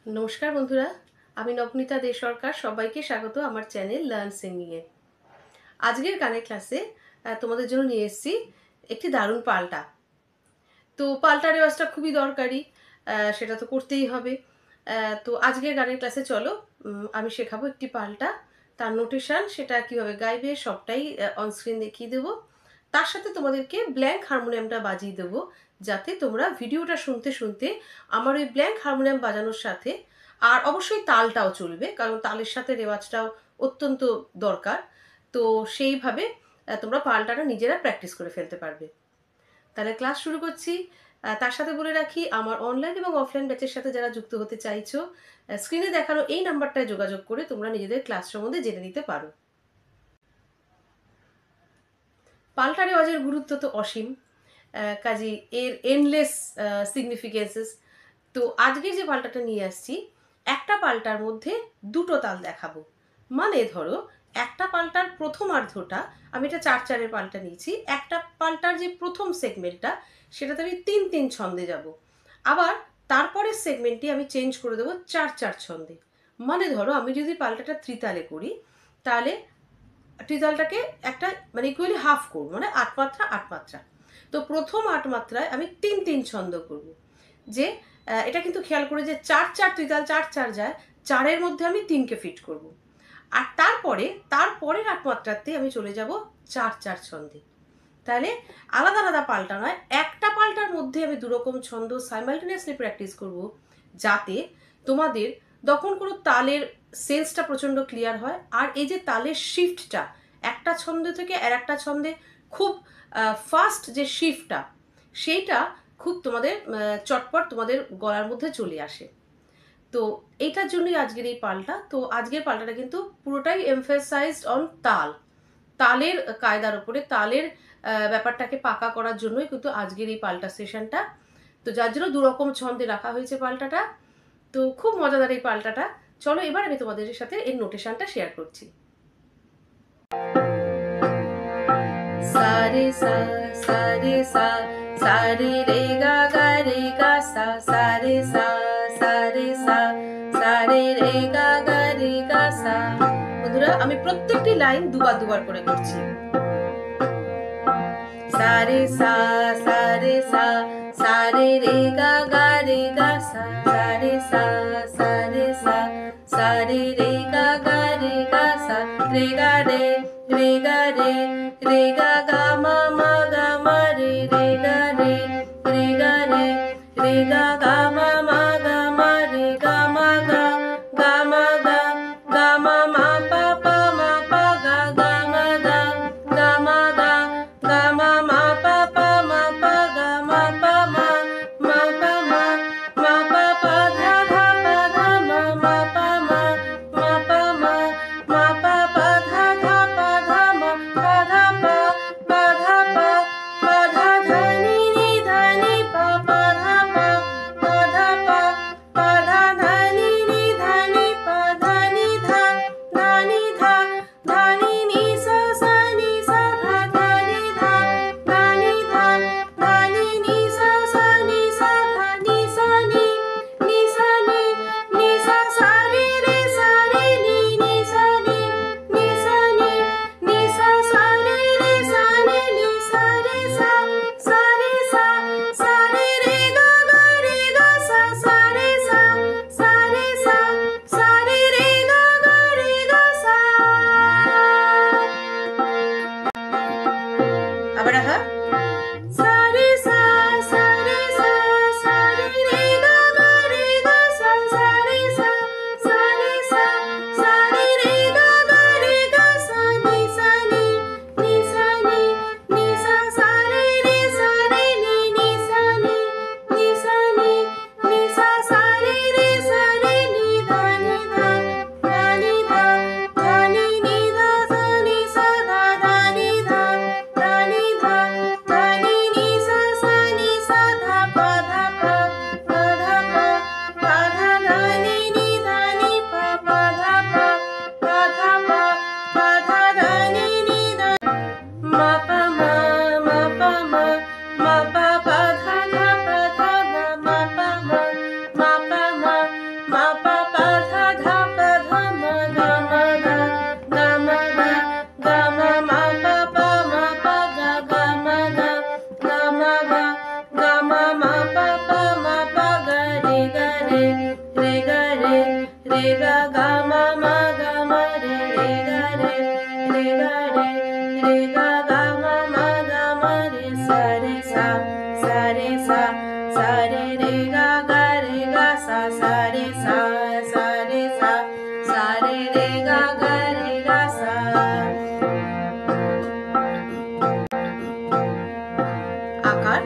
নমস্কার বন্ধুরা, আমি নবনীতা দে সরকার। সবাইকে স্বাগত আমার চ্যানেল লার্ন সিঙ্গিংয়ে। আজকের গানের ক্লাসে তোমাদের জন্য নিয়ে এসেছি একটি দারুণ পাল্টা। তো পাল্টা রেওয়াজটা খুবই দরকারি, সেটা তো করতেই হবে। তো আজকের গানের ক্লাসে চলো আমি শেখাবো একটি পাল্টা, তার নোটেশন, সেটা কিভাবে গাইবে সবটাই অনস্ক্রিন দেখিয়ে দেবো। তার সাথে তোমাদেরকে ব্ল্যাঙ্ক হারমোনিয়ামটা বাজিয়ে দেবো, যাতে তোমরা ভিডিওটা শুনতে শুনতে আমার ওই ব্ল্যাঙ্ক হারমোনিয়াম বাজানোর সাথে, আর অবশ্যই তালটাও চলবে কারণ তালের সাথে রেওয়াজটাও অত্যন্ত দরকার। তো সেইভাবে তোমরা পাল্টাটা নিজেরা প্র্যাকটিস করে ফেলতে পারবে। তাহলে ক্লাস শুরু করছি। তার সাথে বলে রাখি, আমার অনলাইন এবং অফলাইন ব্যাচের সাথে যারা যুক্ত হতে চাইছো, স্ক্রিনে দেখানো এই নাম্বারটায় যোগাযোগ করে তোমরা নিজেদের ক্লাস সম্বন্ধে জেনে নিতে পারো। পাল্টা রেওয়াজের গুরুত্ব তো অসীম, কাজী এর এন্ডলেস সিগনিফিকেন্সেস। তো আজকে যে পাল্টাটা নিয়ে আসছি, একটা পাল্টার মধ্যে দুটো তাল দেখাবো। মানে ধরো একটা পাল্টার প্রথমার্ধটা, আমি এটা 4/4 পাল্টা নিয়েছি, একটা পাল্টার যে প্রথম সেগমেন্টটা সেটাতে আমি 3/3 ছন্দে যাব। আবার তারপরের সেগমেন্টটি আমি চেঞ্জ করে দেবো 4/4 ছন্দে। মানে ধরো আমি যদি পাল্টাটা ত্রিতালে করি, তাহলে ত্রিতালটাকে একটা মানে ইকুয়ালি হাফ করবো, মানে 8 মাত্রা 8 মাত্রা। তো প্রথম 8 মাত্রায় আমি 3/3 ছন্দ করব। যে এটা কিন্তু খেয়াল করে যে 4/4 ত্রিতাল 4/4 যায়, 4-এর মধ্যে আমি 3কে ফিট করব। আর তারপরের 8 মাত্রাতে আমি চলে যাব 4/4 ছন্দে। তাহলে আলাদা আলাদা পাল্টা নয়, একটা পাল্টার মধ্যে আমি দুরকম ছন্দ সাইমালটেনিয়াসলি প্র্যাকটিস করব, যাতে তোমাদের তখন কোনো তালের সেন্সটা প্রচণ্ড ক্লিয়ার হয়। আর এই যে তালের শিফটটা একটা ছন্দ থেকে আর একটা ছন্দে, খুব ফাস্ট যে শিফটটা, সেইটা খুব তোমাদের চটপট তোমাদের গলার মধ্যে চলে আসে। তো এইটার জন্যই আজকের এই পাল্টা। তো আজকের পাল্টাটা কিন্তু পুরোটাই এমফেসাইজড অন তাল, তালের কায়দার উপরে, তালের ব্যাপারটাকে পাকা করার জন্যই কিন্তু আজকের এই পাল্টা সেশনটা। তো যার জন্য দুরকম ছন্দে রাখা হয়েছে পাল্টাটা। তো খুব মজাদার এই পাল্টাটা। চলো এবার আমি তোমাদের সাথে এর নোটেশনটা শেয়ার করছি। সারে সা সারে সা সারে রে গা গা রে গা সা সারে সা সারে সা সারে রে গা গা রে গা সা। বন্ধুরা, আমি প্রত্যেকটি লাইন দুবার দুবার করে করছি। সারে সা সারে সা সারে রে গা গা রে গা সা সারে সা সারে সা সারে রে গা গা রে গা সা রে গা রে রে গা রে রে গা গা মা মা গা মা রে রে গা রে রে গা রে রে গা গা মা মা গা মা রে গা মা গা গা মা গা গা মা মা পা পা মা পা গা গা মা গা গা মা গা গা মা মা পা পা মা পা গা মা পা মা মা পা মা মা পা পা ধা ধা পা ধা মা মা পা মা মা পা মা মা পা পা ধা ধা পা ধা মা পা ধা পা পা ধা পা পা ধা ধা নি নি ধা নি পা পা ধা পা ma pa pa dha dha pa dha ma ga ma ga ga ma ga ga ma ma pa pa ma pa ga ga ma ga ga ma ga ga ma ma pa pa ma pa ga re ga re re ga re re ga ga ma ma ga ma re re ga re re ga re re ga ga ma ma ga ma re sa re sa re sa re re ga ga sa re sa re re ga sa আকার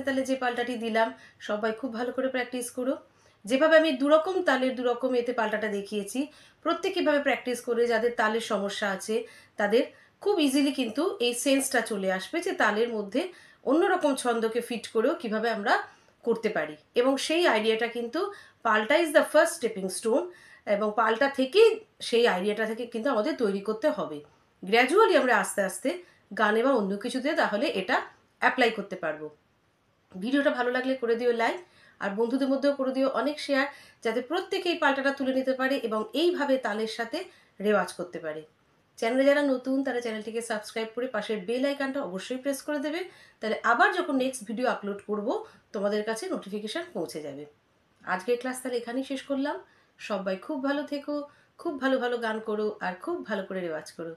তালে যে পাল্টাটি দিলাম সবাই খুব ভালো করে practice করো। যেভাবে আমি দুরকম তালের দুরকম এতে পাল্টাটা দেখিয়েছি, প্রত্যেকভাবে প্র্যাকটিস করে যাদের তালের সমস্যা আছে তাদের খুব ইজিলি কিন্তু এই সেন্সটা চলে আসবে যে তালের মধ্যে অন্যরকম ছন্দকে ফিট করেও কিভাবে আমরা করতে পারি। এবং সেই আইডিয়াটা কিন্তু পাল্টা is the first stepping stone, এবং পাল্টা থেকেই সেই আইডিয়াটা থেকে কিন্তু আমাদের তৈরি করতে হবে। গ্র্যাজুয়ালি আমরা আস্তে আস্তে গানে বা অন্য কিছুতে তাহলে এটা অ্যাপ্লাই করতে পারবো। ভিডিওটা ভালো লাগলে করে দিও লাইক, আর বন্ধুদের মধ্যেও করে দিও অনেক শেয়ার, যাতে প্রত্যেকে এই পাল্টাটা তুলে নিতে পারে এবং এইভাবে তালের সাথে রেওয়াজ করতে পারে। চ্যানেলে যারা নতুন তারা চ্যানেলটিকে সাবস্ক্রাইব করে পাশের বেল আইকনটা অবশ্যই প্রেস করে দেবে, তাহলে আবার যখন নেক্সট ভিডিও আপলোড করব তোমাদের কাছে নোটিফিকেশন পৌঁছে যাবে। আজকের ক্লাস তাহলে এখানেই শেষ করলাম। সবাই খুব ভালো থেকো, খুব ভালো ভালো গান করো আর খুব ভালো করে রেওয়াজ করো।